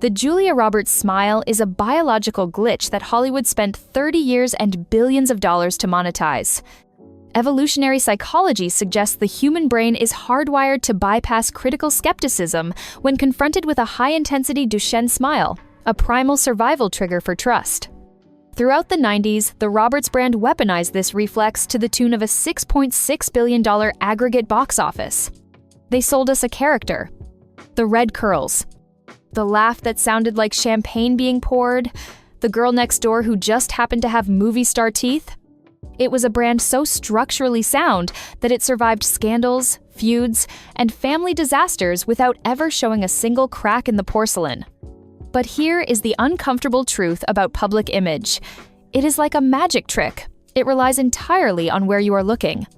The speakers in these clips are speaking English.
The Julia Roberts smile is a biological glitch that Hollywood spent 30 years and billions of dollars to monetize. Evolutionary psychology suggests the human brain is hardwired to bypass critical skepticism when confronted with a high-intensity Duchenne smile, a primal survival trigger for trust. Throughout the 90s, the Roberts brand weaponized this reflex to the tune of a $6.6 billion aggregate box office. They sold us a character. The red curls. The laugh that sounded like champagne being poured. The girl next door who just happened to have movie star teeth. It was a brand so structurally sound that it survived scandals, feuds, and family disasters without ever showing a single crack in the porcelain. But here is the uncomfortable truth about public image. It is like a magic trick. It relies entirely on where you are looking.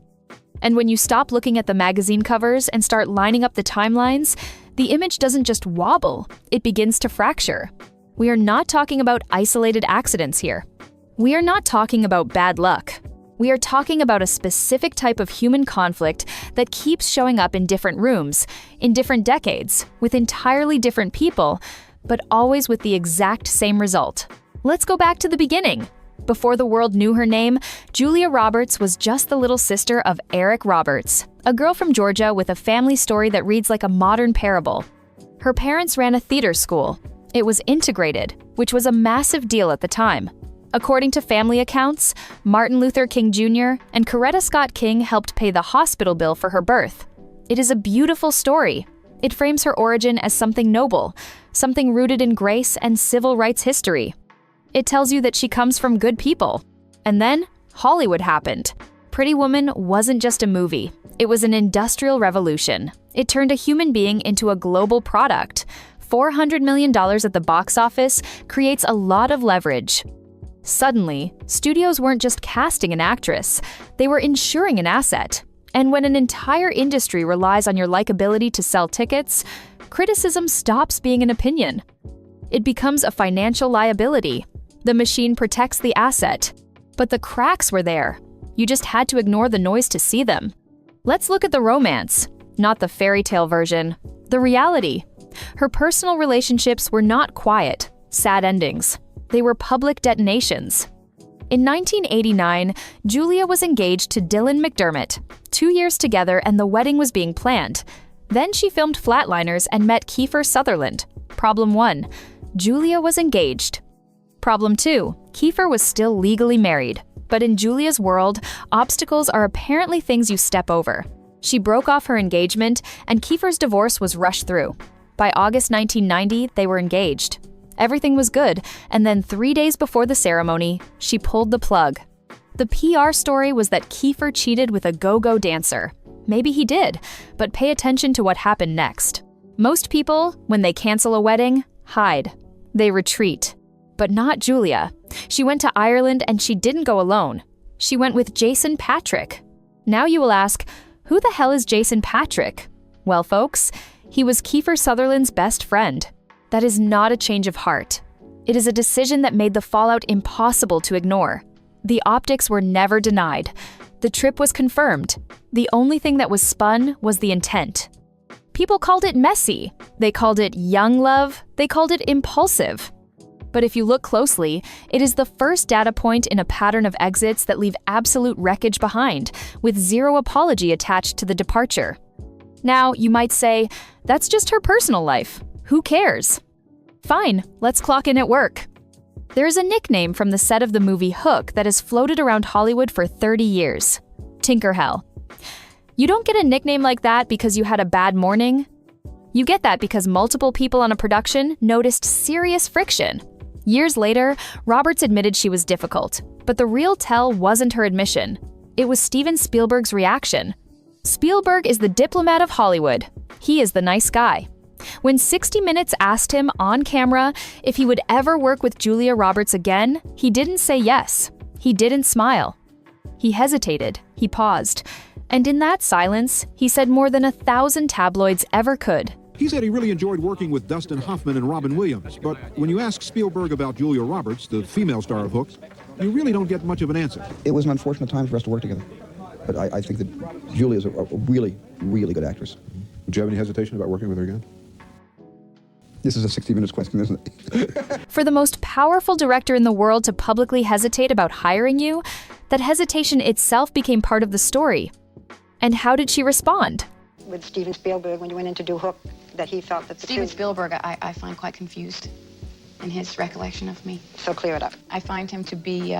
And when you stop looking at the magazine covers and start lining up the timelines, the image doesn't just wobble, it begins to fracture. We are not talking about isolated accidents here. We are not talking about bad luck. We are talking about a specific type of human conflict that keeps showing up in different rooms, in different decades, with entirely different people, but always with the exact same result. Let's go back to the beginning. Before the world knew her name, Julia Roberts was just the little sister of Eric Roberts, a girl from Georgia with a family story that reads like a modern parable. Her parents ran a theater school. It was integrated, which was a massive deal at the time. According to family accounts, Martin Luther King Jr. and Coretta Scott King helped pay the hospital bill for her birth. It is a beautiful story. It frames her origin as something noble, something rooted in grace and civil rights history. It tells you that she comes from good people. And then, Hollywood happened. Pretty Woman wasn't just a movie. It was an industrial revolution. It turned a human being into a global product. $400 million at the box office creates a lot of leverage. Suddenly, studios weren't just casting an actress, they were insuring an asset. And when an entire industry relies on your likability to sell tickets, criticism stops being an opinion. It becomes a financial liability. The machine protects the asset. But the cracks were there. You just had to ignore the noise to see them. Let's look at the romance, not the fairy tale version, the reality. Her personal relationships were not quiet, sad endings. They were public detonations. In 1989, Julia was engaged to Dylan McDermott. 2 years together and the wedding was being planned. Then she filmed Flatliners and met Kiefer Sutherland. Problem 1. Julia was engaged. Problem 2. Kiefer was still legally married. But in Julia's world, obstacles are apparently things you step over. She broke off her engagement, and Kiefer's divorce was rushed through. By August 1990, they were engaged. Everything was good, and then 3 days before the ceremony, she pulled the plug. The PR story was that Kiefer cheated with a go-go dancer. Maybe he did, but pay attention to what happened next. Most people, when they cancel a wedding, hide. They retreat. But not Julia. She went to Ireland and she didn't go alone. She went with Jason Patrick. Now you will ask, who the hell is Jason Patrick? Well, folks, he was Kiefer Sutherland's best friend. That is not a change of heart. It is a decision that made the fallout impossible to ignore. The optics were never denied. The trip was confirmed. The only thing that was spun was the intent. People called it messy. They called it young love. They called it impulsive. But if you look closely, it is the first data point in a pattern of exits that leave absolute wreckage behind, with zero apology attached to the departure. Now, you might say, that's just her personal life. Who cares? Fine, let's clock in at work. There is a nickname from the set of the movie Hook that has floated around Hollywood for 30 years. Tinkerhell. You don't get a nickname like that because you had a bad morning. You get that because multiple people on a production noticed serious friction. Years later, Roberts admitted she was difficult, but the real tell wasn't her admission. It was Steven Spielberg's reaction. Spielberg is the diplomat of Hollywood. He is the nice guy. When 60 Minutes asked him on camera if he would ever work with Julia Roberts again, he didn't say yes. He didn't smile. He hesitated. He paused. And in that silence, he said more than 1,000 tabloids ever could. He said he really enjoyed working with Dustin Hoffman and Robin Williams, but when you ask Spielberg about Julia Roberts, the female star of Hook, you really don't get much of an answer. It was an unfortunate time for us to work together, but I think that Julia is a really, really good actress. Would you have any hesitation about working with her again? This is a 60 minutes question, isn't it? For the most powerful director in the world to publicly hesitate about hiring you, that hesitation itself became part of the story. And how did she respond? With Steven Spielberg, when you went in to do Hook, that he felt that the Steven two... Spielberg, I find quite confused in his recollection of me. So clear it up. I find him to be,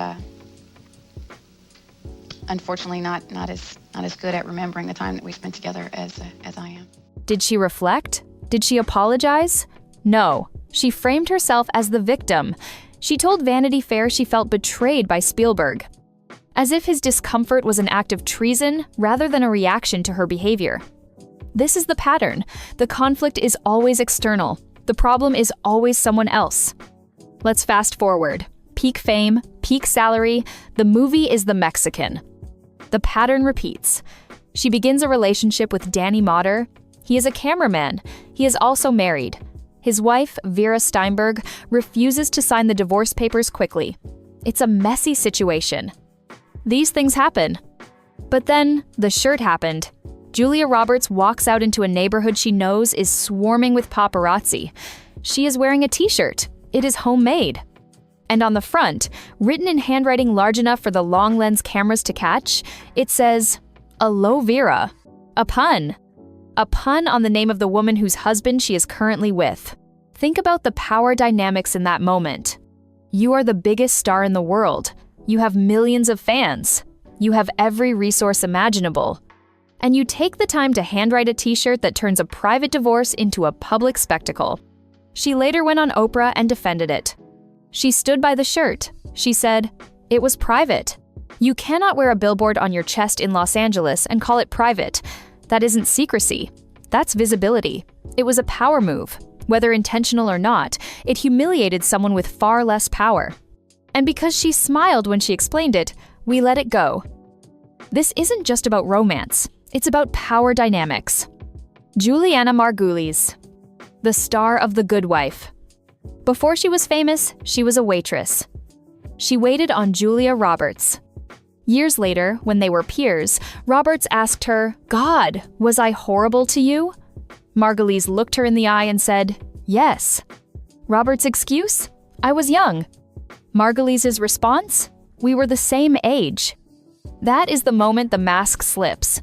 unfortunately, not as good at remembering the time that we spent together as I am. Did she reflect? Did she apologize? No. She framed herself as the victim. She told Vanity Fair she felt betrayed by Spielberg, as if his discomfort was an act of treason rather than a reaction to her behavior. This is the pattern. The conflict is always external. The problem is always someone else. Let's fast forward. Peak fame, peak salary, the movie is the Mexican. The pattern repeats. She begins a relationship with Danny Motter. He is a cameraman. He is also married. His wife, Vera Steinberg, refuses to sign the divorce papers quickly. It's a messy situation. These things happen. But then, the shirt happened. Julia Roberts walks out into a neighborhood she knows is swarming with paparazzi. She is wearing a t-shirt. It is homemade. And on the front, written in handwriting large enough for the long lens cameras to catch, it says, "A Low Vera." A pun. A pun on the name of the woman whose husband she is currently with. Think about the power dynamics in that moment. You are the biggest star in the world. You have millions of fans. You have every resource imaginable. And you take the time to handwrite a t-shirt that turns a private divorce into a public spectacle. She later went on Oprah and defended it. She stood by the shirt. She said, "It was private. You cannot wear a billboard on your chest in Los Angeles and call it private. That isn't secrecy. That's visibility. It was a power move. Whether intentional or not, it humiliated someone with far less power. And because she smiled when she explained it, we let it go." This isn't just about romance. It's about power dynamics. Juliana Margulies, the star of The Good Wife. Before she was famous, she was a waitress. She waited on Julia Roberts. Years later, when they were peers, Roberts asked her, "God, was I horrible to you?" Margulies looked her in the eye and said, "Yes." Roberts' excuse? "I was young." Margulies' response? "We were the same age." That is the moment the mask slips.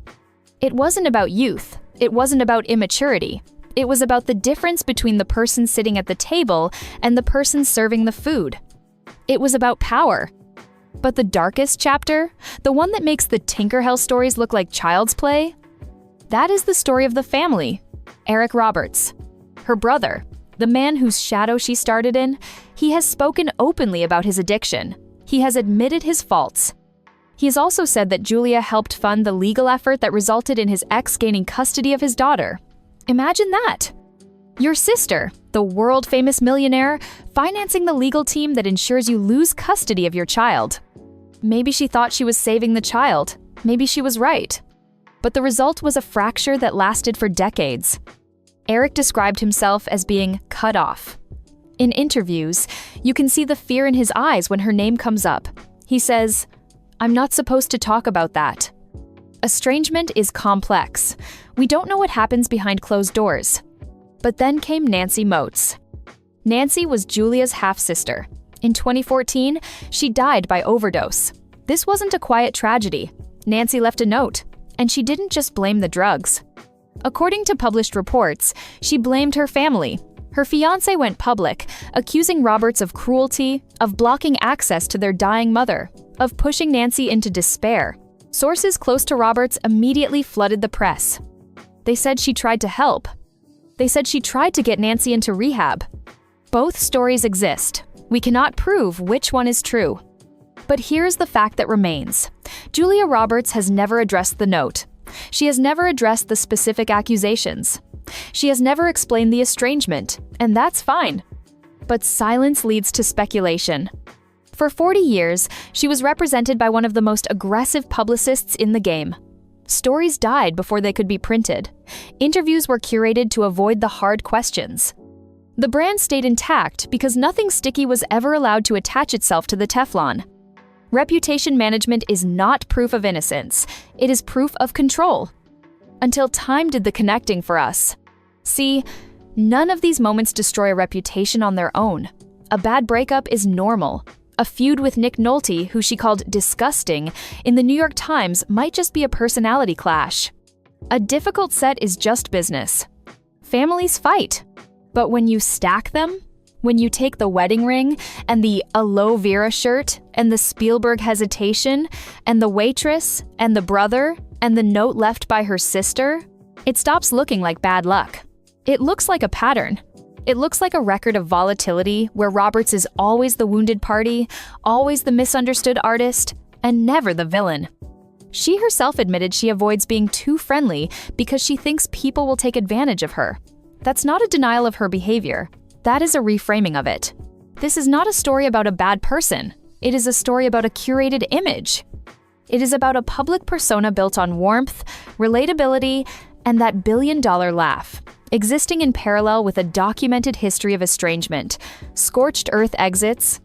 It wasn't about youth. It wasn't about immaturity. It was about the difference between the person sitting at the table and the person serving the food. It was about power. But the darkest chapter, the one that makes the Tinkerhell stories look like child's play, that is the story of the family. Eric Roberts, her brother, the man whose shadow she started in, he has spoken openly about his addiction. He has admitted his faults. He has also said that Julia helped fund the legal effort that resulted in his ex gaining custody of his daughter. Imagine that. Your sister, the world-famous millionaire, financing the legal team that ensures you lose custody of your child. Maybe she thought she was saving the child. Maybe she was right. But the result was a fracture that lasted for decades. Eric described himself as being cut off. In interviews, you can see the fear in his eyes when her name comes up. He says, "I'm not supposed to talk about that." Estrangement is complex. We don't know what happens behind closed doors. But then came Nancy Moats. Nancy was Julia's half-sister. In 2014, she died by overdose. This wasn't a quiet tragedy. Nancy left a note, and she didn't just blame the drugs. According to published reports, she blamed her family. Her fiancé went public, accusing Roberts of cruelty, of blocking access to their dying mother, of pushing Nancy into despair. Sources close to Roberts immediately flooded the press. They said she tried to help. They said she tried to get Nancy into rehab. Both stories exist. We cannot prove which one is true. But here's the fact that remains. Julia Roberts has never addressed the note. She has never addressed the specific accusations. She has never explained the estrangement, and that's fine. But silence leads to speculation. For 40 years, she was represented by one of the most aggressive publicists in the game. Stories died before they could be printed. Interviews were curated to avoid the hard questions. The brand stayed intact because nothing sticky was ever allowed to attach itself to the Teflon. Reputation management is not proof of innocence. It is proof of control. Until time did the connecting for us. See, None of these moments destroy a reputation on their own. A bad breakup is normal. A feud with Nick Nolte, who she called disgusting, in the New York Times might just be a personality clash. A difficult set is just business. Families fight. But when you stack them, when you take the wedding ring and the Low Vera shirt and the Spielberg hesitation and the waitress and the brother and the note left by her sister, it stops looking like bad luck. It looks like a pattern. It looks like a record of volatility where Roberts is always the wounded party, always the misunderstood artist, and never the villain. She herself admitted she avoids being too friendly because she thinks people will take advantage of her. That's not a denial of her behavior. That is a reframing of it. This is not a story about a bad person. It is a story about a curated image. It is about a public persona built on warmth, relatability, and that billion-dollar laugh, existing in parallel with a documented history of estrangement, scorched earth exits,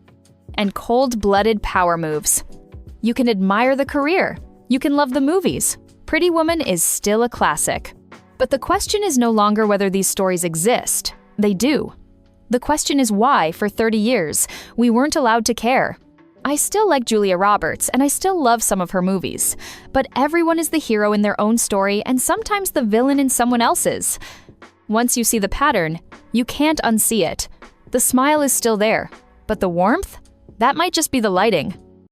and cold-blooded power moves. You can admire the career. You can love the movies. Pretty Woman is still a classic. But the question is no longer whether these stories exist. They do. The question is why, for 30 years, we weren't allowed to care. I still like Julia Roberts, and I still love some of her movies. But everyone is the hero in their own story, and sometimes the villain in someone else's. Once you see the pattern, you can't unsee it. The smile is still there, but the warmth? That might just be the lighting.